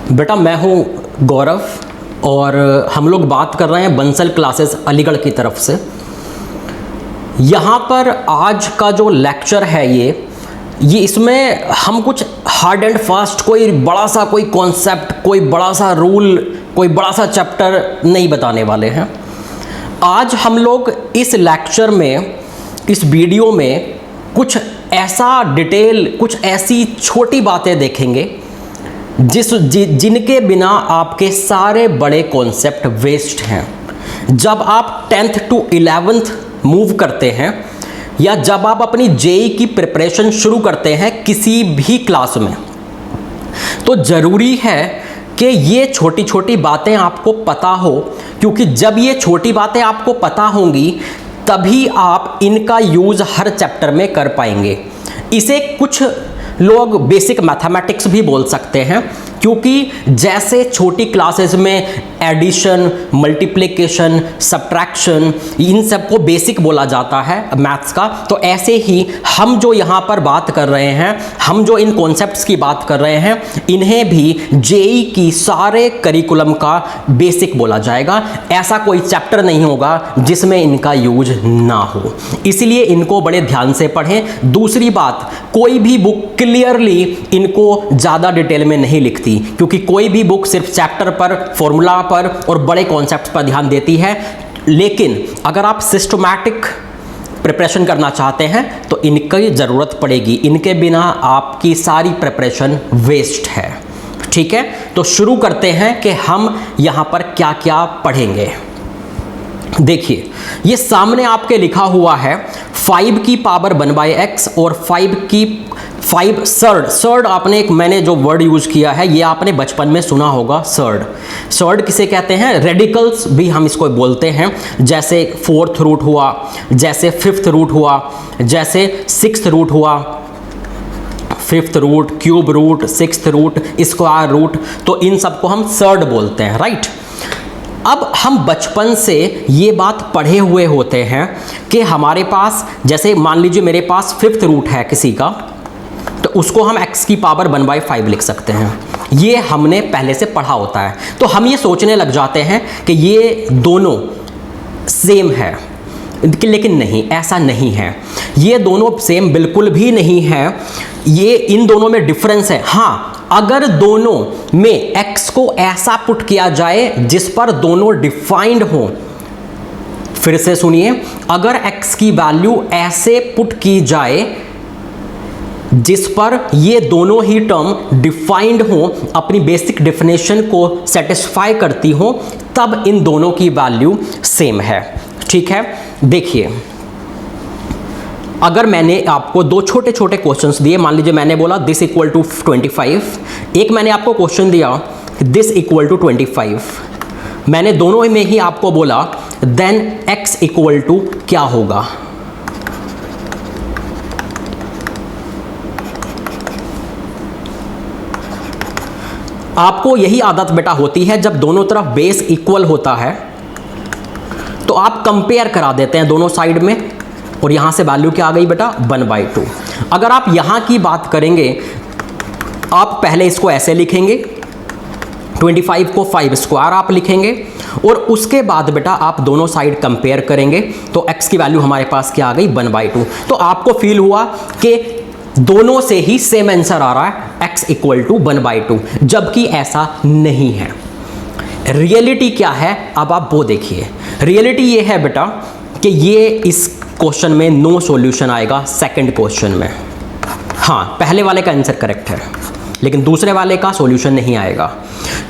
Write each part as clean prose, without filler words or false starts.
बेटा मैं हूँ गौरव और हम लोग बात कर रहे हैं बंसल क्लासेस अलीगढ़ की तरफ से। यहाँ पर आज का जो लेक्चर है ये इसमें हम कुछ हार्ड एंड फास्ट कोई बड़ा सा कोई कॉन्सेप्ट, कोई बड़ा सा रूल, कोई बड़ा सा चैप्टर नहीं बताने वाले हैं। आज हम लोग इस लेक्चर में, इस वीडियो में कुछ ऐसा डिटेल, कुछ ऐसी छोटी बातें देखेंगे जिनके बिना आपके सारे बड़े कॉन्सेप्ट वेस्ट हैं। जब आप 10th to 11th मूव करते हैं या जब आप अपनी जेई की प्रिपरेशन शुरू करते हैं किसी भी क्लास में, तो ज़रूरी है कि ये छोटी छोटी बातें आपको पता हो, क्योंकि जब ये छोटी बातें आपको पता होंगी तभी आप इनका यूज़ हर चैप्टर में कर पाएंगे। इसे कुछ लोग बेसिक मैथमेटिक्स भी बोल सकते हैं, क्योंकि जैसे छोटी क्लासेस में एडिशन, मल्टीप्लिकेशन, सब्ट्रैक्शन, इन सबको बेसिक बोला जाता है मैथ्स का, तो ऐसे ही हम जो यहाँ पर बात कर रहे हैं, हम जो इन कॉन्सेप्ट्स की बात कर रहे हैं, इन्हें भी जेई की सारे करिकुलम का बेसिक बोला जाएगा। ऐसा कोई चैप्टर नहीं होगा जिसमें इनका यूज ना हो, इसलिए इनको बड़े ध्यान से पढ़ें। दूसरी बात, कोई भी बुक क्लियरली इनको ज़्यादा डिटेल में नहीं लिखती, क्योंकि कोई भी बुक सिर्फ चैप्टर पर, फॉर्मूला पर और बड़े कॉन्सेप्ट पर ध्यान देती है। लेकिन अगर आप सिस्टमैटिक प्रिपरेशन करना चाहते हैं तो इनकी ज़रूरत पड़ेगी, इनके बिना आपकी सारी प्रिपरेशन वेस्ट है। ठीक है, तो शुरू करते हैं कि हम यहाँ पर क्या क्या पढ़ेंगे। देखिए, ये सामने आपके लिखा हुआ है 5 की पावर 1/x और 5 सर्ड आपने एक, मैंने जो वर्ड यूज़ किया है ये आपने बचपन में सुना होगा। सर्ड किसे कहते हैं? रेडिकल्स भी हम इसको बोलते हैं। जैसे 4th रूट हुआ, जैसे 5th रूट हुआ, जैसे 6th रूट हुआ, 5th root, cube root, 6th root, square root, तो इन सबको हम सर्ड बोलते हैं, राइट। अब हम बचपन से ये बात पढ़े हुए होते हैं कि हमारे पास, जैसे मान लीजिए मेरे पास 5th रूट है किसी का, तो उसको हम x की पावर 1/5 लिख सकते हैं। ये हमने पहले से पढ़ा होता है, तो हम ये सोचने लग जाते हैं कि ये दोनों सेम है, लेकिन नहीं, ऐसा नहीं है। ये दोनों सेम बिल्कुल भी नहीं है, ये इन दोनों में डिफरेंस है। हाँ, अगर दोनों में x को ऐसा पुट किया जाए जिस पर दोनों डिफाइंड हो, फिर से सुनिए, अगर x की वैल्यू ऐसे पुट की जाए जिस पर ये दोनों ही टर्म डिफाइंड हो, अपनी बेसिक डेफिनेशन को सेटिस्फाई करती हो, तब इन दोनों की वैल्यू सेम है। ठीक है, देखिए, अगर मैंने आपको दो छोटे छोटे क्वेश्चंस दिए, मान लीजिए मैंने बोला दिस इक्वल टू 25, एक मैंने आपको क्वेश्चन दिया दिस इक्वल टू 25, मैंने दोनों में ही आपको बोला देन x इक्वल टू क्या होगा। आपको यही आदत बेटा होती है, जब दोनों तरफ बेस इक्वल होता है तो आप कंपेयर करा देते हैं दोनों साइड में, और यहां से वैल्यू क्या आ गई बेटा? 1/2। अगर आप यहां की बात करेंगे, आप पहले इसको ऐसे लिखेंगे, 25 को 5 स्क्वायर आप लिखेंगे, और उसके बाद बेटा आप दोनों साइड कंपेयर करेंगे, तो x की वैल्यू हमारे पास क्या आ गई? 1/2। तो आपको फील हुआ कि दोनों से ही सेम आंसर आ रहा है, x इक्वल टू 1/2, जबकि ऐसा नहीं है। रियलिटी क्या है, अब आप वो देखिए। रियलिटी ये है बेटा कि ये इस क्वेश्चन में नो सॉल्यूशन आएगा, सेकंड क्वेश्चन में। हाँ, पहले वाले का आंसर करेक्ट है, लेकिन दूसरे वाले का सॉल्यूशन नहीं आएगा।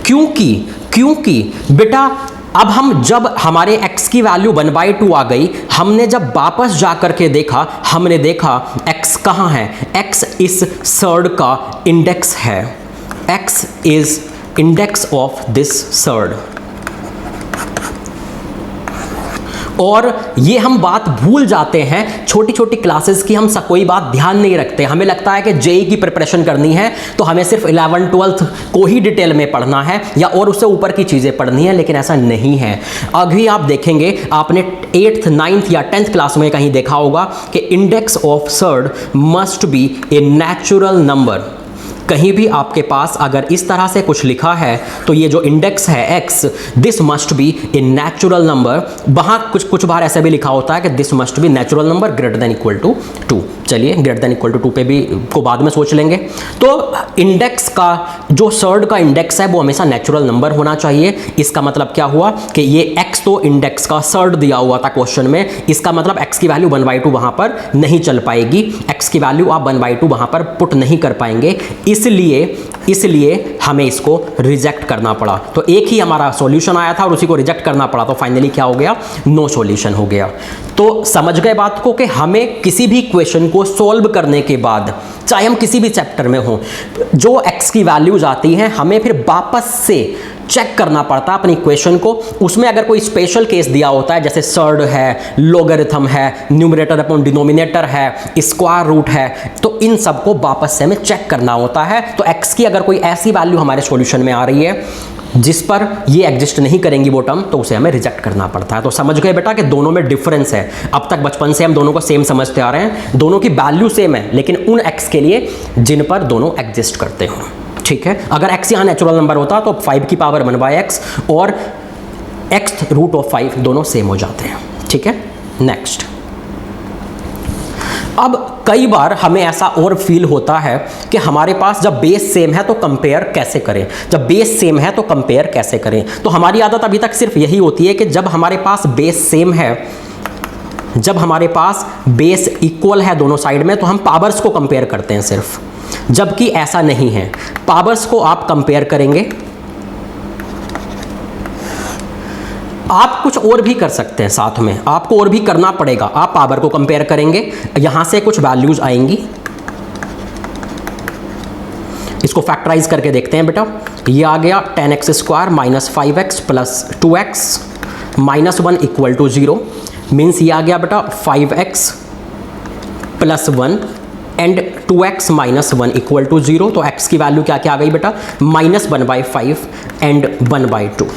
क्योंकि बेटा अब हम, जब हमारे x की वैल्यू 1/2 आ गई, हमने जब वापस जा करके देखा, हमने देखा x कहाँ है? x इस सर्ड का इंडेक्स है, x is index of this surd. और ये हम बात भूल जाते हैं छोटी छोटी क्लासेस की, हम कोई बात ध्यान नहीं रखते। हमें लगता है कि जेई की प्रिपरेशन करनी है तो हमें सिर्फ 11th 12th को ही डिटेल में पढ़ना है या और उससे ऊपर की चीज़ें पढ़नी है, लेकिन ऐसा नहीं है। अभी आप देखेंगे, आपने 8th 9th या 10th क्लास में कहीं देखा होगा कि index of surd must be a natural number. कहीं भी आपके पास अगर इस तरह से कुछ लिखा है तो ये जो इंडेक्स है x, this must be a natural number. वहाँ कुछ बार ऐसे भी लिखा होता है कि this must be natural number greater than equal to 2। चलिए ग्रेटर देन इक्वल टू 2 पे भी को बाद में सोच लेंगे। तो इंडेक्स का जो सर्ड का इंडेक्स है वो हमेशा नेचुरल नंबर होना चाहिए। इसका मतलब क्या हुआ कि ये x तो इंडेक्स का सर्ड दिया हुआ था क्वेश्चन में, इसका मतलब x की वैल्यू 1/2 वहाँ पर नहीं चल पाएगी, x की वैल्यू आप 1/2 वहाँ पर पुट नहीं कर पाएंगे, इसलिए हमें इसको रिजेक्ट करना पड़ा। तो एक ही हमारा सॉल्यूशन आया था और उसी को रिजेक्ट करना पड़ा, तो फाइनली क्या हो गया, नो सॉल्यूशन हो गया। तो समझ गए बात को कि हमें किसी भी क्वेश्चन को सॉल्व करने के बाद, चाहे हम किसी भी चैप्टर में हों, जो x की वैल्यूज आती हैं हमें फिर वापस से चेक करना पड़ता है अपनी इक्वेशन को। उसमें अगर कोई स्पेशल केस दिया होता है जैसे सर्ड है, लोगरिथम है, न्यूमरेटर अपॉन डिनोमिनेटर है, स्क्वायर रूट है, तो इन सबको वापस से हमें चेक करना होता है। तो x की अगर कोई ऐसी वैल्यू हमारे सॉल्यूशन में आ रही है जिस पर ये एग्जिस्ट नहीं करेंगी वो टर्म, तो उसे हमें रिजेक्ट करना पड़ता है। तो समझ गए बेटा कि दोनों में डिफरेंस है। अब तक बचपन से हम दोनों को सेम समझते आ रहे हैं, दोनों की वैल्यू सेम है लेकिन उन x के लिए जिन पर दोनों एग्जिस्ट करते हो। ठीक है, अगर x यहाँ नेचुरल नंबर होता तो 5 की पावर 1/x और x रूट ऑफ 5 दोनों सेम हो जाते हैं। ठीक है, नेक्स्ट। अब कई बार हमें ऐसा और फील होता है कि हमारे पास जब बेस सेम है तो कंपेयर कैसे करें, जब बेस सेम है तो कंपेयर कैसे करें। तो हमारी आदत अभी तक सिर्फ यही होती है कि जब हमारे पास बेस सेम है, जब हमारे पास बेस इक्वल है दोनों साइड में, तो हम पावर्स को कंपेयर करते हैं सिर्फ, जबकि ऐसा नहीं है। पावर्स को आप कंपेयर करेंगे, आप कुछ और भी कर सकते हैं साथ में, आपको और भी करना पड़ेगा। आप पावर को कंपेयर करेंगे, यहां से कुछ वैल्यूज आएंगी, इसको फैक्टराइज करके देखते हैं बेटा। ये आ गया 10x² minus 5x plus 2x minus 1 equal to 0, means ये आ गया बेटा 5x plus 1 and 2x minus 1 equal to 0। तो x की वैल्यू क्या क्या आ गई बेटा, -1/5 एंड 1/2।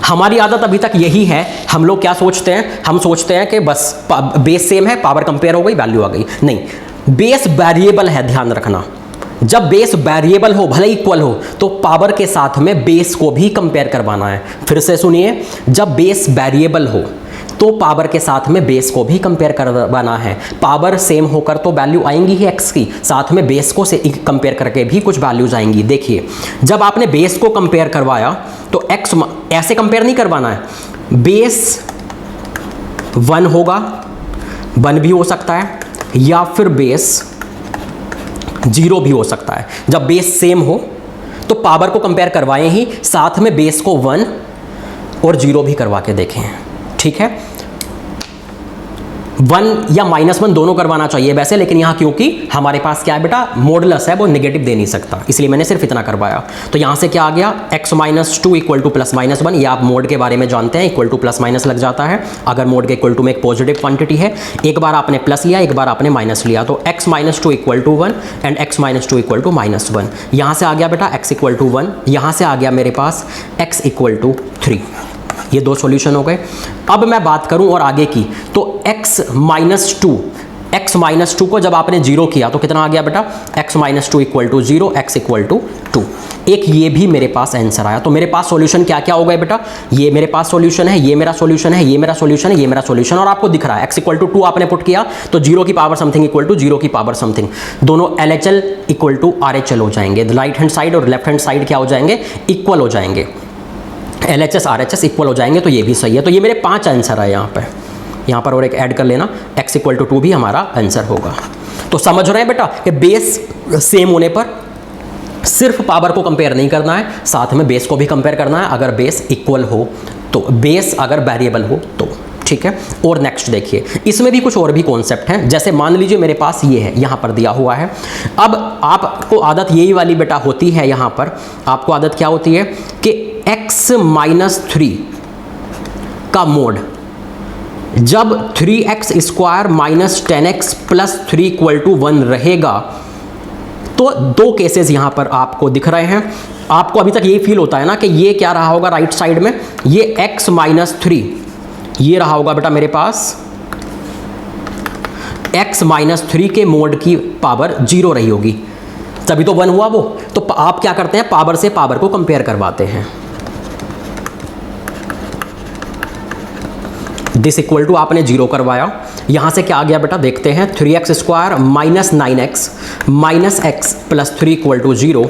हमारी आदत अभी तक यही है, हम लोग क्या सोचते हैं, हम सोचते हैं कि बस बेस सेम है, पावर कंपेयर हो गई, वैल्यू आ गई। नहीं, बेस वेरिएबल है, ध्यान रखना। जब बेस वेरिएबल हो, भले इक्वल हो, तो पावर के साथ में बेस को भी कंपेयर करवाना है। फिर से सुनिए, जब बेस वेरिएबल हो तो पावर के साथ में बेस को भी कंपेयर करवाना है। पावर सेम होकर तो वैल्यू आएंगी ही x की, साथ में बेस को से कंपेयर करके भी कुछ वैल्यूज आएंगी। देखिए, जब आपने बेस को कंपेयर करवाया तो x ऐसे कंपेयर नहीं करवाना है, बेस 1 होगा, 1 भी हो सकता है, या फिर बेस 0 भी हो सकता है। जब बेस सेम हो तो पावर को कंपेयर करवाएं ही, साथ में बेस को 1 और 0 भी करवा के देखें। ठीक है, 1 या -1 दोनों करवाना चाहिए वैसे, लेकिन यहां क्योंकि हमारे पास क्या है बेटा, मॉडुलस है, वो नेगेटिव दे नहीं सकता, इसलिए मैंने सिर्फ इतना करवाया। तो यहां से क्या आ गया, x - 2 इक्वल टू +-1। ये आप मोड के बारे में जानते हैं, इक्वल टू +- लग जाता है अगर मोड के इक्वल टू में एक पॉजिटिव क्वांटिटी है। एक बार आपने प्लस लिया, एक बार आपने माइनस लिया, तो x - 2 equal to 1 and x - 2 equal to -1। यहां से आ गया बेटा x इक्वल टू 1, यहां से आ गया मेरे पास x इक्वल टू 3। ये दो सॉल्यूशन हो गए। अब मैं बात करूं और आगे की, तो x - 2 को जब आपने 0 किया तो कितना आ गया बेटा, x - 2 equal to 0, x equal to 2। एक ये भी मेरे पास आंसर आया। तो मेरे पास सॉल्यूशन क्या क्या हो गए बेटा, ये मेरे पास सॉल्यूशन है, ये मेरा सॉल्यूशन है, ये मेरा सॉल्यूशन है, ये मेरा सॉल्यूशन, और आपको दिख रहा है x इक्वल टू 2 आपने पुट किया तो 0 की पावर समथिंग इक्वल टू 0 की पावर समथिंग, दोनों LHL इक्वल टू RHL हो जाएंगे। राइट हैंड साइड और लेफ्ट हैंड साइड क्या हो जाएंगे, इक्वल हो जाएंगे, LHS RHS इक्वल हो जाएंगे। तो ये भी सही है। तो ये मेरे 5 आंसर है यहाँ पर और एक ऐड कर लेना, x इक्वल टू 2 भी हमारा आंसर होगा। तो समझ रहे हैं बेटा कि बेस सेम होने पर सिर्फ पावर को कंपेयर नहीं करना है, साथ में बेस को भी कंपेयर करना है अगर बेस इक्वल हो तो, बेस अगर वेरिएबल हो तो। ठीक है, और नेक्स्ट देखिए, इसमें भी कुछ और भी कॉन्सेप्ट हैं। जैसे मान लीजिए मेरे पास ये है, यहाँ पर दिया हुआ है। अब आपको आदत यही वाली बेटा होती है, यहाँ पर आपको आदत क्या होती है कि x - 3 का मोड जब 3x² minus 10x plus 3 equal to 1 रहेगा, तो दो केसेस यहां पर आपको दिख रहे हैं। आपको अभी तक यही फील होता है ना कि ये क्या रहा होगा राइट साइड में, ये x - 3 ये रहा होगा बेटा मेरे पास x - 3 के मोड की पावर 0 रही होगी। तभी तो 1 हुआ वो। तो आप क्या करते हैं, पावर से पावर को कंपेयर करवाते हैं। दिस इक्वल टू आपने 0 करवाया, यहाँ से क्या आ गया बेटा देखते हैं, 3x square minus 9x minus x plus 3 equal to 0,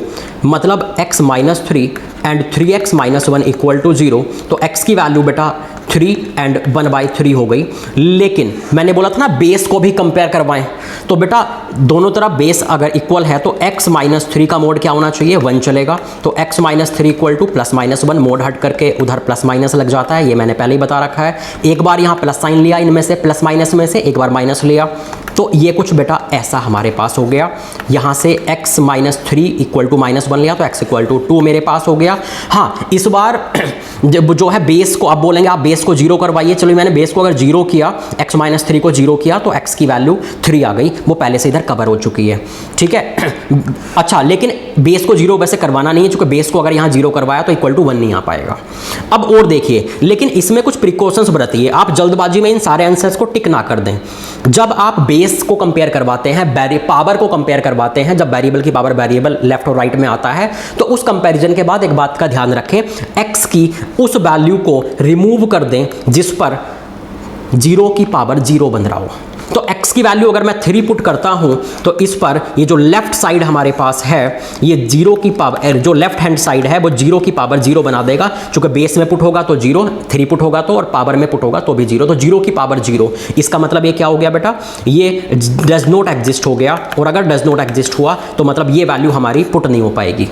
मतलब x minus 3 and 3x minus 1 equal to 0। तो x की वैल्यू बेटा 3 एंड 1/3 हो गई। लेकिन मैंने बोला था ना बेस को भी कंपेयर करवाएं, तो बेटा दोनों तरफ बेस अगर इक्वल है तो x माइनस 3 का मोड क्या होना चाहिए, 1 चलेगा। तो x minus 3 equal to plus minus 1, mode हट करके उधर प्लस माइनस लग जाता है, ये मैंने पहले ही बता रखा है। एक बार यहाँ प्लस साइन लिया, इनमें से प्लस माइनस में से एक बार माइनस लिया, तो ये कुछ बेटा ऐसा हमारे पास हो गया। यहाँ से x minus 3 equal to minus 1 लिया तो x इक्वल टू 2 मेरे पास हो गया। हाँ, इस बार जब जो है बेस को आप बोलेंगे आप बेस को 0 करवाइए, चलो मैंने बेस को अगर 0 किया, x माइनस 3 को 0 किया तो x की वैल्यू 3 आ गई, वो पहले से इधर कवर हो चुकी है, ठीक है। अच्छा, लेकिन बेस को 0 वैसे करवाना नहीं है, क्योंकि बेस को अगर यहाँ 0 करवाया तो इक्वल टू 1 नहीं आ पाएगा। अब और देखिए, लेकिन इसमें कुछ प्रिकॉशंस बरतिए, आप जल्दबाजी में इन सारे आंसर्स को टिक ना कर दें। जब आप बेस को कंपेयर करवाते हैं, पावर को कंपेयर करवाते हैं, जब वेरिएबल की पावर वेरिएबल लेफ्ट और राइट में आता है, तो उस कंपैरिजन के बाद एक बात का ध्यान रखें, x की उस वैल्यू को रिमूव कर दें जिस पर 0 की पावर 0 बन रहा हो। तो x की वैल्यू अगर मैं 3 पुट करता हूं तो इस पर ये जो लेफ्ट साइड हमारे पास है, ये 0 की पावर, जो लेफ्ट हैंड साइड है वो 0 की पावर 0 बना देगा, क्योंकि बेस में पुट होगा तो 0, 3 पुट होगा तो, और पावर में पुट होगा तो भी 0, तो 0 की पावर 0। इसका मतलब ये क्या हो गया बेटा, ये डज नॉट एग्जिस्ट हो गया, और अगर डज नॉट एग्जिस्ट हुआ तो मतलब ये वैल्यू हमारी पुट नहीं हो पाएगी।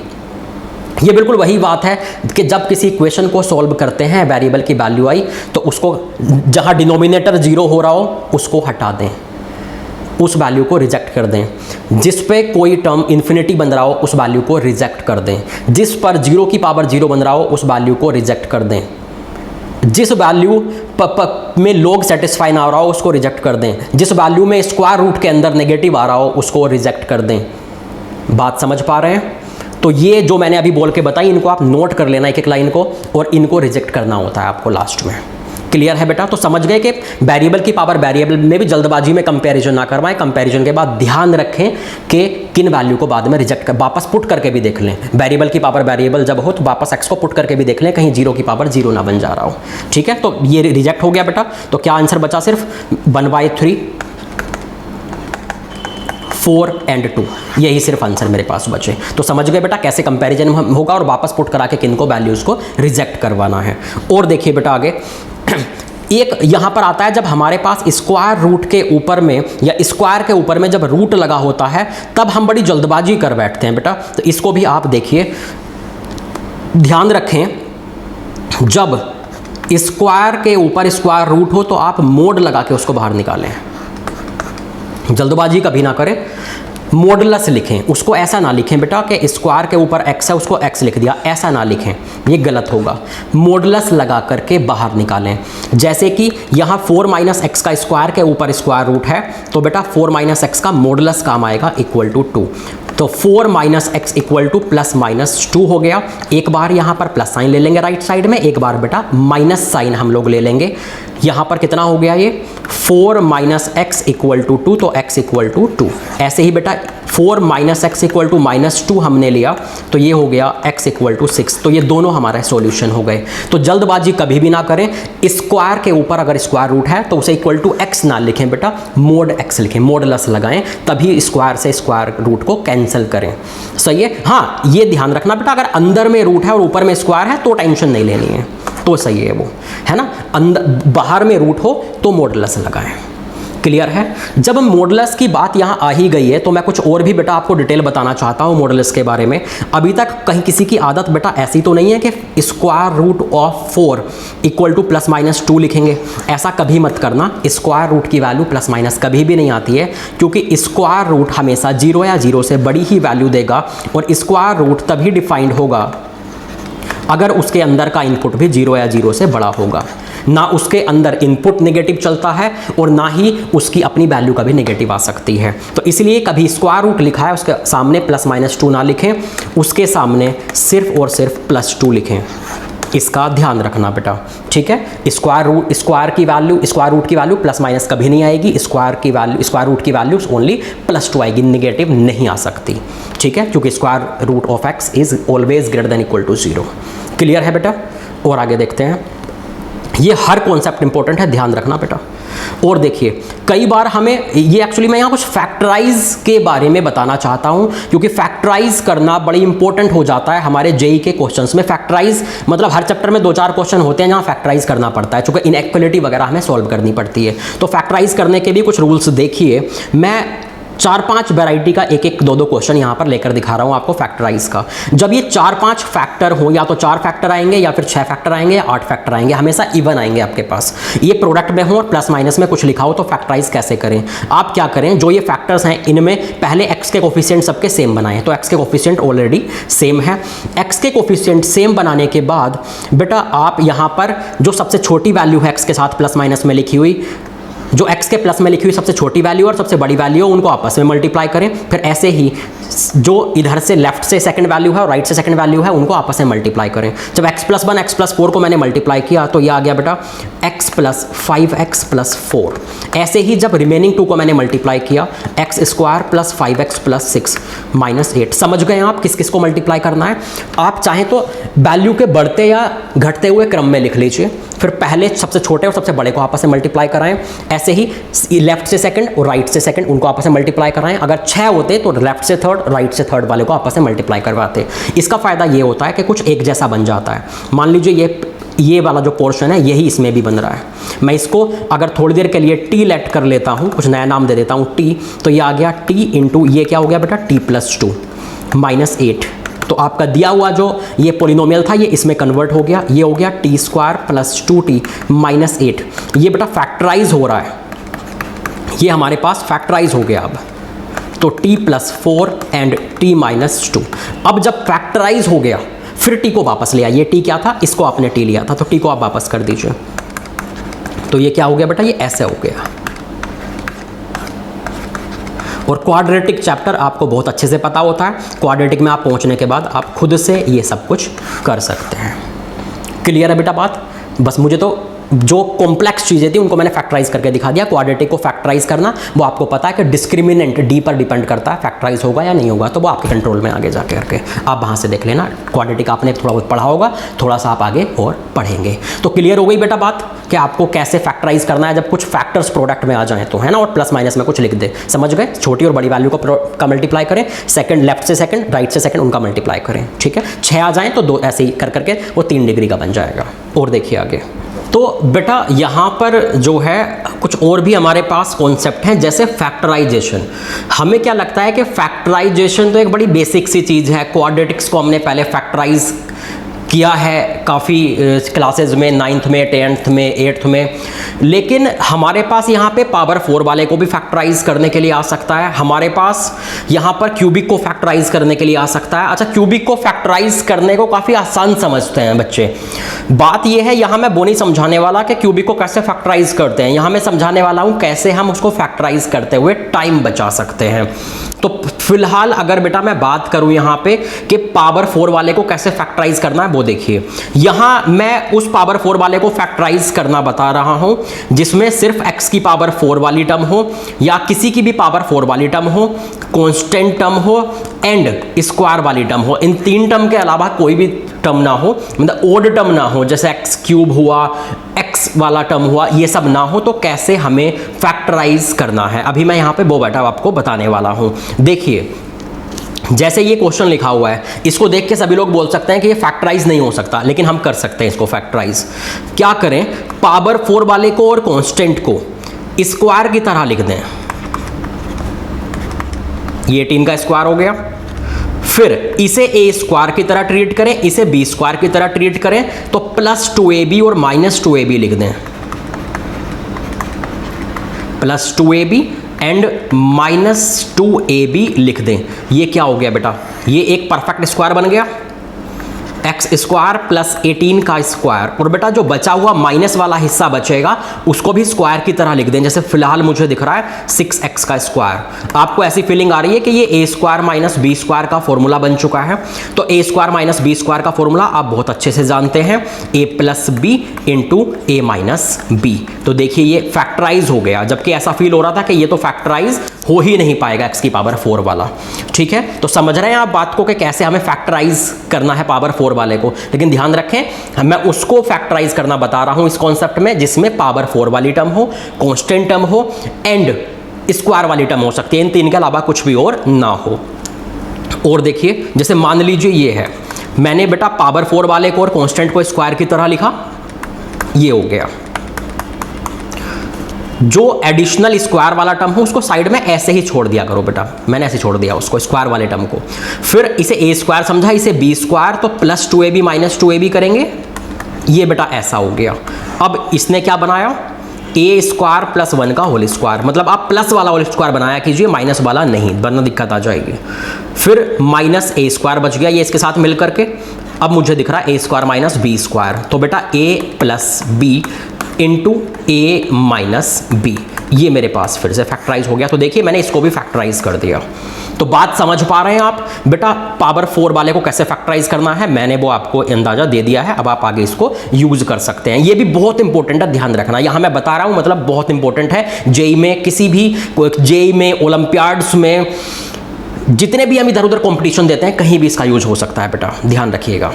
ये बिल्कुल वही बात है कि जब किसी इक्वेशन को सॉल्व करते हैं, वेरिएबल की वैल्यू आई तो उसको जहां डिनोमिनेटर 0 हो रहा हो उसको हटा दें, उस वैल्यू को रिजेक्ट कर दें। जिस पे कोई टर्म इन्फिनिटी बन रहा हो उस वैल्यू को रिजेक्ट कर दें। जिस पर 0 की पावर 0 बन रहा हो उस वैल्यू को रिजेक्ट कर दें। जिस वैल्यू में लॉग सेटिस्फाई ना हो रहा हो उसको रिजेक्ट कर दें। जिस वैल्यू में स्क्वायर रूट के अंदर नेगेटिव आ रहा हो उसको रिजेक्ट कर दें। बात समझ पा रहे हैं? तो ये जो मैंने अभी बोल के बताई, इनको आप नोट कर लेना एक एक लाइन को, और इनको रिजेक्ट करना होता है आपको लास्ट में। क्लियर है बेटा? तो समझ गए कि वेरिएबल की पावर वेरिएबल में भी जल्दबाजी में कंपैरिजन ना करवाएं। कंपैरिजन के बाद ध्यान रखें कि किन वैल्यू को बाद में रिजेक्ट कर, वापस पुट करके भी देख लें। वेरिएबल की पावर वेरिएबल जब हो तो वापस एक्स को पुट करके भी देख लें, कहीं 0 की पावर 0 ना बन जा रहा हो। ठीक है, तो ये रिजेक्ट हो गया बेटा। तो क्या आंसर बचा? सिर्फ 1/3, 4 एंड 2, यही सिर्फ आंसर मेरे पास बचे। तो समझ गए बेटा कैसे कंपैरिजन होगा और वापस पुट करा के किन को वैल्यूज को रिजेक्ट करवाना है। और देखिए बेटा आगे एक यहां पर आता है, जब हमारे पास स्क्वायर रूट के ऊपर में या स्क्वायर के ऊपर में जब रूट लगा होता है तब हम बड़ी जल्दबाजी कर बैठते हैं बेटा। तो इसको भी आप देखिए, ध्यान रखें, जब स्क्वायर के ऊपर स्क्वायर रूट हो तो आप मोड लगा के उसको बाहर निकालें। जल्दबाजी कभी ना करें, मॉडुलस लिखें। उसको ऐसा ना लिखें बेटा कि स्क्वायर के ऊपर x है उसको x लिख दिया, ऐसा ना लिखें, ये गलत होगा। मॉडुलस लगा करके बाहर निकालें। जैसे कि यहाँ 4 माइनस एक्स का स्क्वायर के ऊपर स्क्वायर रूट है, तो बेटा 4 माइनस एक्स का मॉडुलस काम आएगा इक्वल टू 2। तो 4 minus x equal to plus minus 2 हो गया। एक बार यहाँ पर प्लस साइन ले लेंगे राइट साइड में, एक बार बेटा माइनस साइन हम लोग ले लेंगे। यहाँ पर कितना हो गया ये 4 माइनस एक्स इक्वल टू 2, तो x इक्वल टू 2। ऐसे ही बेटा 4 minus x equal to minus 2 हमने लिया तो ये हो गया x इक्वल टू 6। तो ये दोनों हमारे सॉल्यूशन हो गए। तो जल्दबाजी कभी भी ना करें। स्क्वायर के ऊपर अगर स्क्वायर रूट है तो उसे इक्वल टू x ना लिखें बेटा, मोड x लिखें, मॉडुलस लगाएं, तभी स्क्वायर से स्क्वायर रूट को कैंसिल करें। सही है? हाँ, ये ध्यान रखना बेटा, अगर अंदर में रूट है और ऊपर में स्क्वायर है तो टेंशन नहीं लेनी है, तो सही है वो, है ना। अंदर बाहर में रूट हो तो मॉडुलस लगाएं। क्लियर है? जब मॉडुलस की बात यहाँ आ ही गई है तो मैं कुछ और भी बेटा आपको डिटेल बताना चाहता हूँ मॉडुलस के बारे में। अभी तक कहीं किसी की आदत बेटा ऐसी तो नहीं है कि square root of 4 equal to plus minus 2 लिखेंगे। ऐसा कभी मत करना। स्क्वायर रूट की वैल्यू प्लस माइनस कभी भी नहीं आती है, क्योंकि स्क्वायर रूट हमेशा 0 या 0 से बड़ी ही वैल्यू देगा, और स्क्वायर रूट तभी डिफाइंड होगा अगर उसके अंदर का इनपुट भी 0 या 0 से बड़ा होगा। ना उसके अंदर इनपुट नेगेटिव चलता है और ना ही उसकी अपनी वैल्यू कभी नेगेटिव आ सकती है। तो इसलिए कभी स्क्वायर रूट लिखा है उसके सामने प्लस माइनस 2 ना लिखें, उसके सामने सिर्फ और सिर्फ प्लस 2 लिखें। इसका ध्यान रखना बेटा, ठीक है। स्क्वायर रूट की वैल्यू प्लस माइनस कभी नहीं आएगी, स्क्वायर रूट की वैल्यू ओनली +2 आएगी, निगेटिव नहीं आ सकती, ठीक है, क्योंकि square root of x is always greater than equal to 0। Clear है बेटा। और आगे देखते हैं, ये हर कॉन्सेप्ट इंपॉर्टेंट है, ध्यान रखना बेटा। और देखिए कई बार हमें ये एक्चुअली मैं यहाँ कुछ फैक्टराइज के बारे में बताना चाहता हूँ, क्योंकि फैक्टराइज करना बड़ी इंपॉर्टेंट हो जाता है हमारे जेई के क्वेश्चंस में। फैक्टराइज मतलब हर चैप्टर में 2-4 क्वेश्चन होते हैं जहाँ फैक्टराइज करना पड़ता है, क्योंकि इनइक्वालिटी वगैरह हमें सॉल्व करनी पड़ती है। तो फैक्टराइज करने के भी कुछ रूल्स देखिए, मैं 4-5 वैरायटी का एक 2-2 क्वेश्चन यहाँ पर लेकर दिखा रहा हूँ आपको फैक्टराइज का। जब ये 4-5 फैक्टर हो, या तो 4 फैक्टर आएंगे या फिर 6 फैक्टर आएंगे या 8 फैक्टर आएंगे, हमेशा इवन आएंगे आपके पास। ये प्रोडक्ट में हो और प्लस माइनस में कुछ लिखा हो, तो फैक्टराइज कैसे करें? आप क्या करें, जो ये फैक्टर्स हैं इनमें पहले एक्स के कोफिशिएंट सबके सेम बनाएं। तो एक्स के कोफिशिएंट ऑलरेडी सेम है। एक्स के कोफिशिएंट सेम बनाने के बाद बेटा आप यहाँ पर जो सबसे छोटी वैल्यू है एक्स के साथ प्लस माइनस में लिखी हुई, जो x के प्लस में लिखी हुई सबसे छोटी वैल्यू और सबसे बड़ी वैल्यू है, उनको आपस में मल्टीप्लाई करें। फिर ऐसे ही जो इधर से लेफ्ट से सेकंड वैल्यू है और राइट से सेकंड वैल्यू है, उनको आपस में मल्टीप्लाई करें। जब x + 1 x + 4 को मैंने मल्टीप्लाई किया तो ये आ गया बेटा x + 5x + 4। ऐसे ही जब रिमेनिंग 2 को मैंने मल्टीप्लाई किया, x² + 5x + 6 - 8। समझ गए आप किस किस को मल्टीप्लाई करना है? आप चाहें तो वैल्यू के बढ़ते या घटते हुए क्रम में लिख लीजिए, फिर पहले सबसे छोटे और सबसे बड़े को आपस में मल्टीप्लाई कराएं। ऐसे ही लेफ्ट से सेकंड और राइट से सेकंड उनको आपस में मल्टीप्लाई कराएं। अगर 6 होते तो लेफ्ट से थर्ड, राइट से थर्ड वाले को आपस में मल्टीप्लाई करवाते। इसका फायदा ये होता है कि कुछ एक जैसा बन जाता है। मान लीजिए ये वाला जो पोर्शन है यही इसमें भी बन रहा है। मैं इसको अगर थोड़ी देर के लिए टी लेट कर लेता हूँ, कुछ नया नाम दे देता हूँ टी, तो ये आ गया टी इंटू ये क्या हो गया बेटा t + 2 - 8। तो आपका दिया हुआ जो ये पोलिनोमियल था ये इसमें कन्वर्ट हो गया, ये हो गया t² + 2t - 8। ये बेटा फैक्टराइज हो रहा है, ये हमारे पास फैक्टराइज हो गया। अब तो t + 4 एंड t - 2। अब जब फैक्टराइज हो गया फिर t को वापस ले आइए। ये t क्या था, इसको आपने t लिया था, तो t को आप वापस कर दीजिए। तो ये क्या हो गया बेटा, ये ऐसे हो गया। और क्वाड्रेटिक चैप्टर आपको बहुत अच्छे से पता होता है। क्वाड्रेटिक में आप पहुंचने के बाद आप खुद से ये सब कुछ कर सकते हैं। क्लियर है बेटा बात? बस मुझे तो जो कॉम्प्लेक्स चीज़ें थी उनको मैंने फैक्टराइज करके दिखा दिया। क्वाड्रेटिक को फैक्टराइज करना वो आपको पता है कि डिस्क्रिमिनेंट डी पर डिपेंड करता है, फैक्टराइज होगा या नहीं होगा, तो वो आपके कंट्रोल में आगे जाके करके आप वहाँ से देख लेना। क्वाड्रेटिक आपने थोड़ा बहुत पढ़ा होगा, थोड़ा सा आप आगे और पढ़ेंगे। तो क्लियर हो गई बेटा बात कि आपको कैसे फैक्टराइज करना है जब कुछ फैक्टर्स प्रोडक्ट में आ जाएँ तो, है ना। और प्लस माइनस में कुछ लिख दे, समझ गए। छोटी और बड़ी वैल्यू का मल्टीप्लाई करें, सेकंड लेफ्ट से सेकंड, राइट से सेकंड, उनका मल्टीप्लाई करें, ठीक है। 6 आ जाएँ तो 2 ऐसे ही कर करके वो 3 डिग्री का बन जाएगा। और देखिए आगे, तो बेटा यहाँ पर जो है कुछ और भी हमारे पास कॉन्सेप्ट हैं, जैसे फैक्टराइजेशन। हमें क्या लगता है कि फैक्टराइजेशन तो एक बड़ी बेसिक सी चीज़ है। क्वाड्रेटिक्स को हमने पहले फैक्टराइज किया है काफ़ी क्लासेज में, 9th में, 10th में, 8th में। लेकिन हमारे पास यहाँ पे पावर 4 वाले को भी फैक्टराइज करने के लिए आ सकता है। हमारे पास यहाँ पर क्यूबिक को फैक्टराइज करने के लिए आ सकता है। अच्छा, क्यूबिक को फैक्टराइज करने को काफ़ी आसान समझते हैं बच्चे। बात यह है, यहाँ मैं वो नहीं समझाने वाला कि क्यूबिक को कैसे फैक्टराइज करते हैं। यहाँ मैं समझाने वाला हूँ कैसे हम उसको फैक्टराइज करते हुए टाइम बचा सकते हैं। तो फिलहाल अगर बेटा मैं बात करूँ यहाँ पे कि पावर 4 वाले को कैसे फैक्टराइज करना है, वो देखिए। यहाँ मैं उस पावर 4 वाले को फैक्टराइज करना बता रहा हूँ जिसमें सिर्फ x की पावर 4 वाली टर्म हो, या किसी की भी पावर 4 वाली टर्म हो, कांस्टेंट टर्म हो एंड स्क्वायर वाली टर्म हो। इन 3 टर्म के अलावा कोई भी टर्म ना हो, मतलब ओड टर्म ना हो, जैसे x³ हुआ, x वाला टर्म हुआ, ये सब ना हो। तो कैसे हमें फैक्टराइज करना है, अभी मैं यहाँ पे वो बेटा आपको बताने वाला हूँ। देखिए, जैसे ये क्वेश्चन लिखा हुआ है, इसको देख के सभी लोग बोल सकते हैं कि ये फैक्टराइज नहीं हो सकता, लेकिन हम कर सकते हैं इसको फैक्टराइज। क्या करें, पावर 4 वाले को और कांस्टेंट को स्क्वायर की तरह लिख दें। ये 3 का स्क्वायर हो गया। फिर इसे a² की तरह ट्रीट करें, इसे b² की तरह ट्रीट करें, तो +2ab और -2ab लिख दें। +2ab एंड -2ab लिख दें। ये क्या हो गया बेटा, ये एक परफेक्ट स्क्वायर बन गया। एक्स स्क्वायर प्लस 18 का स्क्वायर, और बेटा जो बचा हुआ माइनस वाला हिस्सा बचेगा उसको भी स्क्वायर की तरह लिख दें। जैसे फिलहाल मुझे दिख रहा है 6x का स्क्वायर। आपको ऐसी फीलिंग आ रही है कि ये ए स्क्वायर माइनस बी स्क्वायर का फॉर्मूला बन चुका है। तो ए स्क्वायर माइनस बी स्क्वायर का फॉर्मूला आप बहुत अच्छे से जानते हैं, ए प्लस बी इंटू ए माइनस बी। तो देखिए ये फैक्टराइज हो गया, जबकि ऐसा फील हो रहा था कि ये तो फैक्टराइज हो ही नहीं पाएगा x की पावर 4 वाला। ठीक है, तो समझ रहे हैं आप बात को कि कैसे हमें फैक्टराइज करना है पावर 4 वाले को। लेकिन ध्यान रखें मैं उसको फैक्टराइज करना बता रहा हूं इस कॉन्सेप्ट में जिसमें पावर 4 वाली टर्म हो, कांस्टेंट टर्म हो एंड स्क्वायर वाली टर्म हो सकती है, इन तीन के अलावा कुछ भी और ना हो। और देखिए जैसे मान लीजिए ये है, मैंने बेटा पावर 4 वाले को और कांस्टेंट को स्क्वायर की तरह लिखा, ये हो गया। जो एडिशनल स्क्वायर वाला टर्म हो उसको साइड में ऐसे ही छोड़ दिया करो बेटा, मैंने ऐसे छोड़ दिया उसको स्क्वायर वाले टर्म को। फिर इसे ए स्क्वायर समझा, इसे बी स्क्वायर, तो प्लस 2ab माइनस 2ab करेंगे, ये बेटा ऐसा हो गया। अब इसने क्या बनाया, ए स्क्वायर प्लस 1 का होल स्क्वायर, मतलब आप प्लस वाला होल स्क्वायर बनाया कीजिए, माइनस वाला नहीं, वरना दिक्कत आ जाएगी। फिर माइनस ए स्क्वायर बच गया ये इसके साथ मिल करके। अब मुझे दिख रहा है ए स्क्वायर माइनस बी स्क्वायर, तो बेटा ए प्लस बी इंटू ए माइनस बी, ये मेरे पास फिर से फैक्टराइज हो गया। तो देखिए मैंने इसको भी फैक्टराइज कर दिया। तो बात समझ पा रहे हैं आप बेटा, पावर 4 वाले को कैसे फैक्टराइज करना है मैंने वो आपको अंदाजा दे दिया है। अब आप आगे इसको यूज कर सकते हैं। ये भी बहुत इंपॉर्टेंट है, ध्यान रखना, यहां मैं बता रहा हूं मतलब बहुत इंपॉर्टेंट है। जेई में, किसी भी जेई में, ओलंपियाड्स में, जितने भी हम इधर उधर कंपटीशन देते हैं कहीं भी इसका यूज हो सकता है बेटा, ध्यान रखिएगा।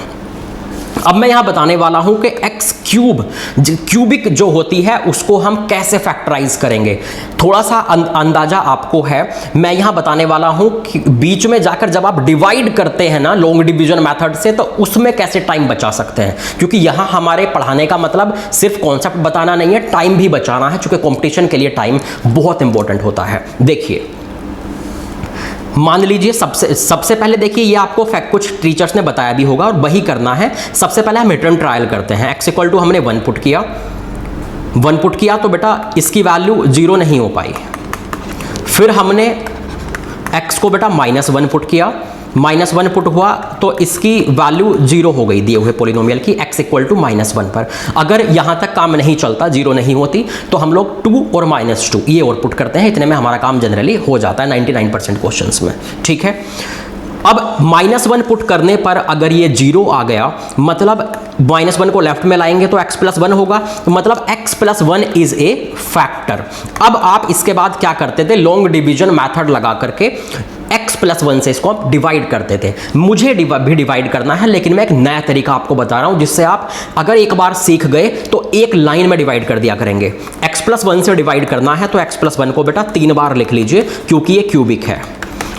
अब मैं यहां बताने वाला हूं कि एक्स क्यूबिक जो होती है उसको हम कैसे फैक्टराइज करेंगे। थोड़ा सा अंदाजा आपको है, मैं यहां बताने वाला हूं कि बीच में जाकर जब आप डिवाइड करते हैं ना लॉन्ग डिवीजन मेथड से, तो उसमें कैसे टाइम बचा सकते हैं, क्योंकि यहां हमारे पढ़ाने का मतलब सिर्फ कॉन्सेप्ट बताना नहीं है, टाइम भी बचाना है, क्योंकि कॉम्पिटिशन के लिए टाइम बहुत इंपॉर्टेंट होता है। देखिए मान लीजिए सबसे पहले देखिए ये आपको कुछ टीचर्स ने बताया भी होगा और वही करना है। सबसे पहले हम रिटर्न ट्रायल करते हैं। x इक्वल टू हमने 1 पुट किया तो बेटा इसकी वैल्यू 0 नहीं हो पाई। फिर हमने x को बेटा -1 पुट किया, -1 पुट हुआ तो इसकी वैल्यू 0 हो गई दिए हुए पोलिनोमियल की x इक्वल टू -1 पर। अगर यहां तक काम नहीं चलता, 0 नहीं होती, तो हम लोग 2 और -2 ये और पुट करते हैं। इतने में हमारा काम जनरली हो जाता है 99% क्वेश्चंस में। ठीक है, अब -1 पुट करने पर अगर ये 0 आ गया, मतलब -1 को लेफ्ट में लाएंगे तो x + 1 होगा, तो मतलब x + 1 इज ए फैक्टर। अब आप इसके बाद क्या करते थे, लॉन्ग डिवीजन मेथड लगा करके x + 1 से इसको आप डिवाइड करते थे। मुझे भी डिवाइड करना है, लेकिन मैं एक नया तरीका आपको बता रहा हूं जिससे आप अगर एक बार सीख गए तो एक लाइन में डिवाइड कर दिया करेंगे। x + 1 से डिवाइड करना है तो x + 1 को बेटा 3 बार लिख लीजिए, क्योंकि ये क्यूबिक है।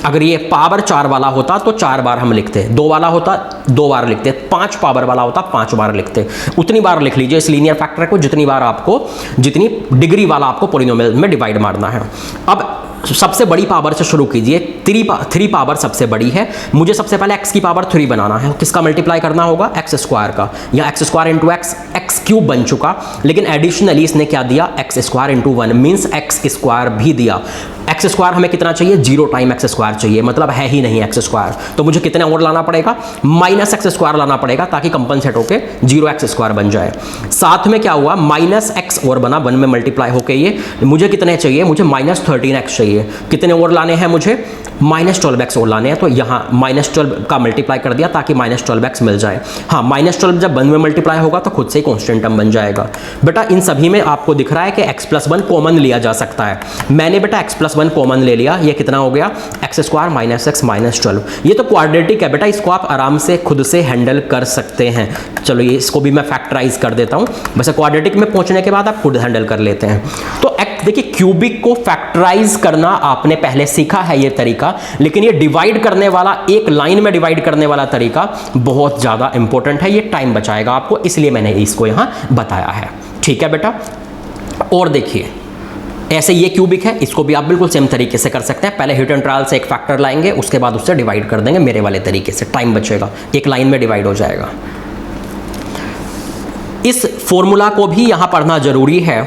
अगर ये पावर 4 वाला होता तो 4 बार हम लिखते, 2 वाला होता 2 बार लिखते, 5 पावर वाला होता 5 बार लिखते। उतनी बार लिख लीजिए इस लीनियर फैक्टर को जितनी बार आपको, जितनी डिग्री वाला आपको पॉलिनोमियल में डिवाइड मारना है। अब सबसे बड़ी पावर से शुरू कीजिए, 3 पावर सबसे बड़ी है। मुझे सबसे पहले x की पावर 3 बनाना है, किसका मल्टीप्लाई करना होगा, x स्क्वायर का, या x square into x cube बन चुका, लेकिन एडिशनली इसने क्या दिया, x square into 1 means x square भी दिया। x स्क्वायर हमें कितना चाहिए, 0 टाइम x स्क्वायर चाहिए, मतलब है ही नहीं x स्क्वायर, तो मुझे कितने और लाना पड़ेगा, -x स्क्वायर लाना पड़ेगा ताकि कंपनसेट होके 0x स्क्वायर बन जाए। साथ में क्या हुआ, -x और बना 1 में मल्टीप्लाई होके, ये मुझे कितने चाहिए, मुझे -13x चाहिए। कितने और लाने हैं मुझे, -12x और लाने हैं, तो यहाँ -12 का मल्टीप्लाई कर दिया ताकि -12x मिल जाए। हाँ, -12 जब 1 में मल्टीप्लाई होगा तो खुद से ही कांस्टेंट टर्म बन जाएगा। बेटा इन सभी में आपको दिख रहा है कि x + 1 कॉमन लिया जा सकता है। मैंने बेटा x + 1 कॉमन ले लिया, ये कितना हो गया, x स्क्वायर -x -12। ये तो क्वाड्रेटिक है बेटा, इसको आप आराम से खुद से हैंडल कर सकते हैं। चलो ये इसको भी मैं फैक्टराइज कर देता हूँ, वैसे क्वाड्रेटिक में पहुंचने के बाद आप खुद हैंडल कर लेते हैं। तो देखिए क्यूबिक को फैक्टराइज करना आपने पहले सीखा है ये तरीका, लेकिन ये डिवाइड करने वाला, एक लाइन में डिवाइड करने वाला तरीका बहुत ज़्यादा इंपॉर्टेंट है, ये टाइम बचाएगा आपको, इसलिए मैंने इसको यहाँ बताया है। ठीक है बेटा, और देखिए ऐसे ये क्यूबिक है, इसको भी आप बिल्कुल सेम तरीके से कर सकते हैं। पहले हिट एंड ट्रायल से एक फैक्टर लाएंगे, उसके बाद उससे डिवाइड कर देंगे मेरे वाले तरीके से, टाइम बचेगा, एक लाइन में डिवाइड हो जाएगा। इस फॉर्मूला को भी यहाँ पढ़ना जरूरी है।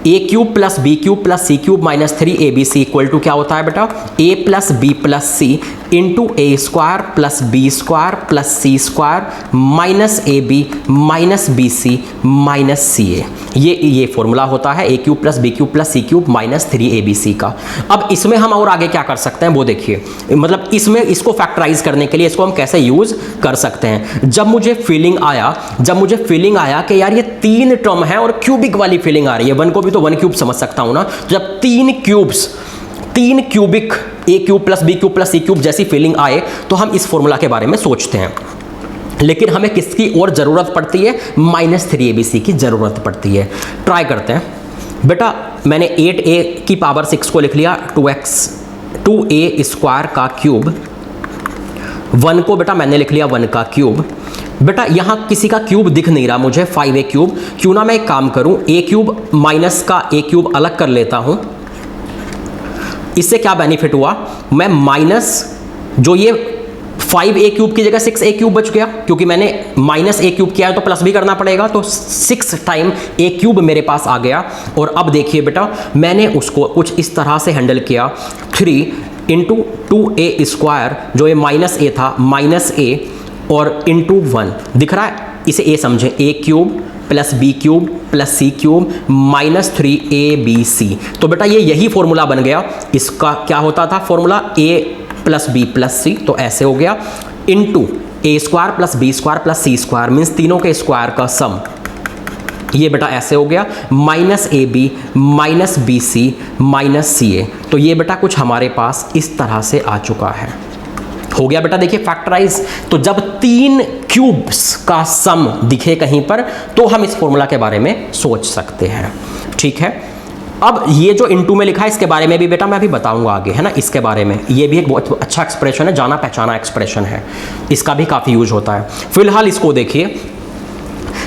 A cube plus B cube plus C cube minus 3ab equal to क्या होता है बेटा, a plus b plus c into a square plus b square plus c square minus a b minus b c minus c a. ये formula होता है a cube plus B cube plus C cube minus 3ab का। अब इसमें हम और आगे क्या कर सकते हैं वो देखिए, मतलब इसमें इसको फैक्टराइज करने के लिए इसको हम कैसे यूज कर सकते हैं। जब मुझे फीलिंग आया कि यार ये 3 टर्म है और क्यूबिक वाली फीलिंग आ रही है, 1 को भी तो 1 क्यूब समझ सकता हूं ना, तो जब 3 cubic a cube plus B cube plus C cube जैसी फीलिंग आए तो हम इस फॉर्मूला के बारे में सोचते हैं। लेकिन हमें किसकी और जरूरत पड़ती है, माइनस 3abc की जरूरत पड़ती है। ट्राई करते हैं बेटा, मैंने 8a की पावर 6 को लिख लिया 2a स्क्वायर का क्यूब, 1 को बेटा मैंने लिख लिया 1 का क्यूब। बेटा यहां किसी का क्यूब दिख नहीं रहा मुझे, 5a क्यूब, क्यों ना मैं एक काम करूं, a क्यूब माइनस का a क्यूब अलग कर लेता हूं। इससे क्या बेनिफिट हुआ, मैं माइनस जो ये 5a क्यूब की जगह 6a क्यूब बच गया, क्योंकि मैंने माइनस a क्यूब किया है तो प्लस भी करना पड़ेगा, तो 6 टाइम a क्यूब मेरे पास आ गया। और अब देखिए बेटा मैंने उसको कुछ इस तरह से हैंडल किया, 3 इंटू 2a स्क्वायर, जो ये माइनस a था माइनस a और इंटू 1 दिख रहा है, इसे a समझें, a cube plus B cube plus C cube minus 3abc। तो बेटा ये यही फॉर्मूला बन गया। इसका क्या होता था formula, a plus b plus c, तो ऐसे हो गया, into a square plus b square plus c square means तीनों के स्क्वायर का सम, ये बेटा ऐसे हो गया, minus a b minus b c minus c a. तो ये बेटा कुछ हमारे पास इस तरह से आ चुका है, हो गया बेटा देखिए फैक्टराइज। तो जब 3 क्यूब्स का सम दिखे कहीं पर तो हम इस फॉर्मूला के बारे में सोच सकते हैं, ठीक है। अब ये जो इनटू में लिखा है इसके बारे में भी बेटा मैं अभी बताऊंगा आगे, है ना, इसके बारे में। ये भी एक बहुत अच्छा एक्सप्रेशन है, जाना पहचाना एक्सप्रेशन है, इसका भी काफ़ी यूज होता है। फिलहाल इसको देखिए,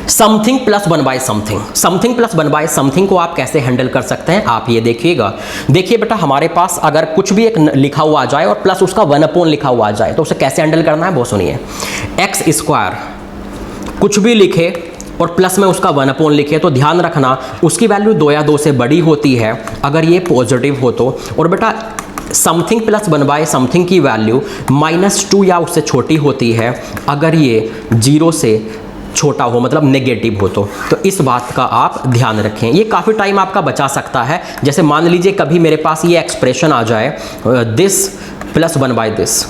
something plus 1 by something, something plus 1 by something को आप कैसे हैंडल कर सकते हैं, आप ये देखिएगा। देखिए बेटा हमारे पास अगर कुछ भी एक लिखा हुआ आ जाए और प्लस उसका 1 अपॉन लिखा हुआ आ जाए तो उसे कैसे हैंडल करना है वो सुनिए। एक्स स्क्वायर कुछ भी लिखे और प्लस में उसका 1 अपॉन लिखे तो ध्यान रखना उसकी वैल्यू 2 या 2 से बड़ी होती है अगर ये पॉजिटिव हो तो। और बेटा समथिंग प्लस 1 बाय समथिंग की वैल्यू -2 या उससे छोटी होती है अगर ये 0 से छोटा हो, मतलब नेगेटिव हो तो इस बात का आप ध्यान रखें। ये काफ़ी टाइम आपका बचा सकता है। जैसे मान लीजिए कभी मेरे पास ये एक्सप्रेशन आ जाए दिस प्लस 1 बाय दिस,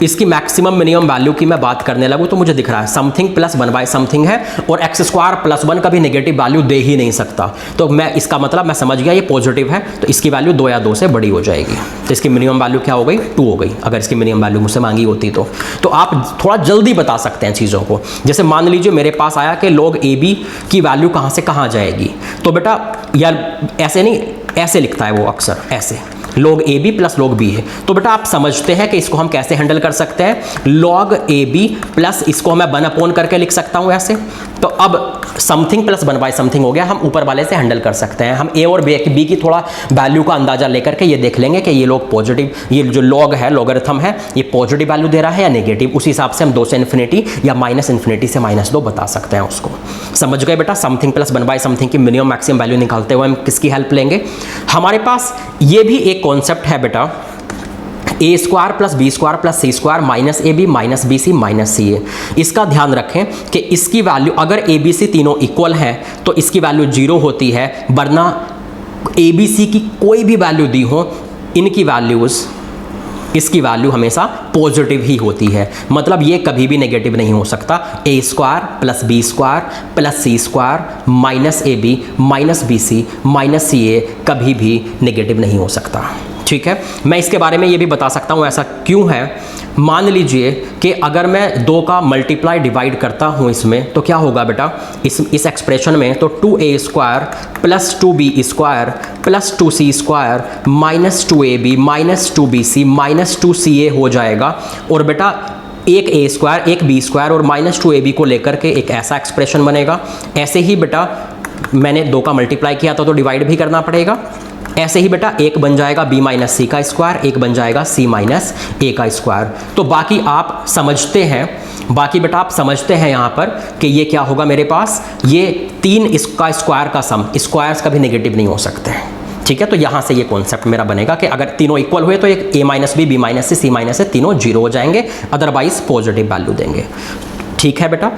इसकी मैक्सिमम मिनिमम वैल्यू की मैं बात करने लगूँ तो मुझे दिख रहा है समथिंग प्लस 1 बाय समथिंग है और एक्स स्क्वायर प्लस 1 कभी नेगेटिव वैल्यू दे ही नहीं सकता। तो मैं इसका मतलब मैं समझ गया ये पॉजिटिव है तो इसकी वैल्यू 2 या 2 से बड़ी हो जाएगी। तो इसकी मिनिमम वैल्यू क्या हो गई, 2 हो गई। अगर इसकी मिनिमम वैल्यू मुझसे मांगी होती तो आप थोड़ा जल्दी बता सकते हैं चीज़ों को। जैसे मान लीजिए मेरे पास आया कि log AB की वैल्यू कहाँ से कहाँ जाएगी, तो बेटा यार ऐसे नहीं, ऐसे लिखता है वो अक्सर, ऐसे log AB plus log B है। तो बेटा आप समझते हैं कि इसको हम कैसे हैंडल कर सकते हैं, log AB प्लस इसको मैं 1 अपॉन करके लिख सकता हूं ऐसे। तो अब समथिंग प्लस 1 बाय समथिंग हो गया, हम ऊपर वाले से हैंडल कर सकते हैं। हम A और B की थोड़ा वैल्यू का अंदाजा लेकर के ये देख लेंगे कि ये लोग पॉजिटिव, ये जो log है लॉगरिथम है ये पॉजिटिव वैल्यू दे रहा है या नेगेटिव, उसी हिसाब से हम 2 से इन्फिनिटी या -∞ से -2 बता सकते हैं उसको। समझ गए बेटा, समथिंग प्लस 1 बाय समथिंग की मिनिमम मैक्सिमम वैल्यू निकालते हुए हम किसकी हेल्प लेंगे, हमारे पास ये भी एक कॉन्सेप्ट है बेटा, a square plus b square plus c square minus a b minus b c minus c a. इसका ध्यान रखें कि इसकी वैल्यू अगर ए बी सी तीनों इक्वल हैं तो इसकी वैल्यू 0 होती है, वरना ए बी सी की कोई भी वैल्यू दी हो इनकी वैल्यूज़, इसकी वैल्यू हमेशा पॉजिटिव ही होती है। मतलब ये कभी भी नेगेटिव नहीं हो सकता। A square plus b square plus c square minus a b minus b c minus c a कभी भी नेगेटिव नहीं हो सकता, ठीक है। मैं इसके बारे में ये भी बता सकता हूँ ऐसा क्यों है। मान लीजिए कि अगर मैं 2 का मल्टीप्लाई डिवाइड करता हूँ इसमें तो क्या होगा बेटा, इस एक्सप्रेशन में तो 2a square plus 2b square plus 2c square minus 2ab minus 2bc minus 2ca हो जाएगा। और बेटा एक a स्क्वायर एक b स्क्वायर और माइनस 2ab को लेकर के एक ऐसा एक्सप्रेशन बनेगा। ऐसे ही बेटा मैंने 2 का मल्टीप्लाई किया था तो डिवाइड भी करना पड़ेगा। ऐसे ही बेटा एक बन जाएगा b माइनस सी का स्क्वायर, एक बन जाएगा c माइनस ए का स्क्वायर। तो बाकी आप समझते हैं बाकी बेटा आप समझते हैं यहाँ पर कि ये क्या होगा मेरे पास, ये 3 इसका स्क्वायर का सम, स्क्वायर्स कभी नेगेटिव नहीं हो सकते हैं, ठीक है। तो यहाँ से ये कॉन्सेप्ट मेरा बनेगा कि अगर तीनों इक्वल हुए तो एक a minus B, B minus C, C minus से तीनों जीरो हो जाएंगे, अदरवाइज पॉजिटिव वैल्यू देंगे, ठीक है बेटा।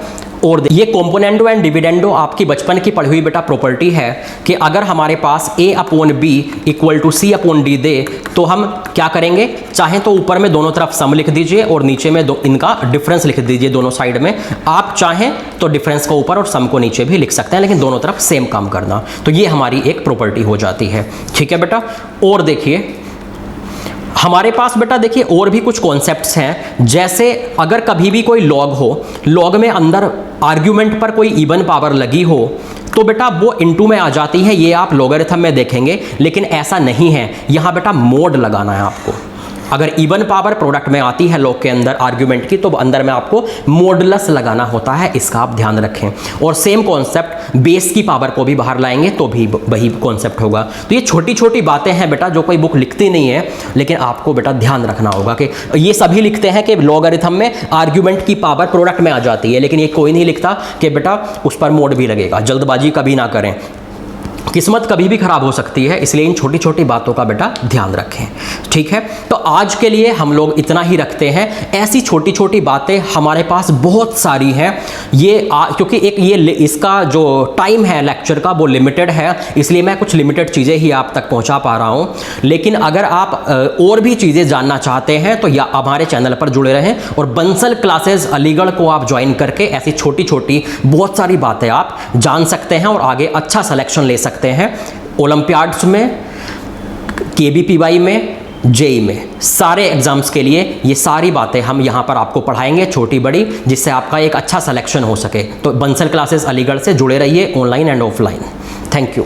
और ये कॉम्पोनेंडो एंड डिविडेंडो आपकी बचपन की पढ़ी हुई बेटा प्रॉपर्टी है कि अगर हमारे पास a upon b equal to c upon d दे तो हम क्या करेंगे, चाहें तो ऊपर में दोनों तरफ सम लिख दीजिए और नीचे में इनका डिफरेंस लिख दीजिए दोनों साइड में। आप चाहें तो डिफरेंस को ऊपर और सम को नीचे भी लिख सकते हैं, लेकिन दोनों तरफ सेम काम करना। तो ये हमारी एक प्रॉपर्टी हो जाती है, ठीक है बेटा। और देखिए हमारे पास बेटा देखिए और भी कुछ कॉन्सेप्ट्स हैं, जैसे अगर कभी भी कोई लॉग हो, लॉग में अंदर आर्ग्यूमेंट पर कोई इवन पावर लगी हो तो बेटा वो इनटू में आ जाती है, ये आप लॉगरिथम में देखेंगे। लेकिन ऐसा नहीं है, यहाँ बेटा मोड लगाना है आपको। अगर इवन पावर प्रोडक्ट में आती है लॉग के अंदर आर्ग्यूमेंट की, तो अंदर में आपको मॉडुलस लगाना होता है, इसका आप ध्यान रखें। और सेम कॉन्सेप्ट बेस की पावर को भी बाहर लाएंगे तो भी वही कॉन्सेप्ट होगा। तो ये छोटी छोटी बातें हैं बेटा जो कोई बुक लिखती नहीं है, लेकिन आपको बेटा ध्यान रखना होगा कि ये सभी लिखते हैं कि लॉगरिथम में आर्ग्यूमेंट की पावर प्रोडक्ट में आ जाती है, लेकिन ये कोई नहीं लिखता कि बेटा उस पर मोड भी लगेगा। जल्दबाजी कभी ना करें, किस्मत कभी भी खराब हो सकती है, इसलिए इन छोटी छोटी बातों का बेटा ध्यान रखें, ठीक है। तो आज के लिए हम लोग इतना ही रखते हैं। ऐसी छोटी छोटी बातें हमारे पास बहुत सारी हैं, क्योंकि एक ये इसका जो टाइम है लेक्चर का वो लिमिटेड है, इसलिए मैं कुछ लिमिटेड चीज़ें ही आप तक पहुंचा पा रहा हूं। लेकिन अगर आप और भी चीज़ें जानना चाहते हैं तो या हमारे चैनल पर जुड़े रहें और बंसल क्लासेस अलीगढ़ को आप ज्वाइन करके ऐसी छोटी छोटी बहुत सारी बातें आप जान सकते हैं और आगे अच्छा सिलेक्शन ले सकते हैं ओलंपियाड्स में, केबीपीवाई में, जेई में, सारे एग्जाम्स के लिए ये सारी बातें हम यहाँ पर आपको पढ़ाएंगे छोटी बड़ी, जिससे आपका एक अच्छा सिलेक्शन हो सके। तो बंसल क्लासेस अलीगढ़ से जुड़े रहिए online and offline. Thank you.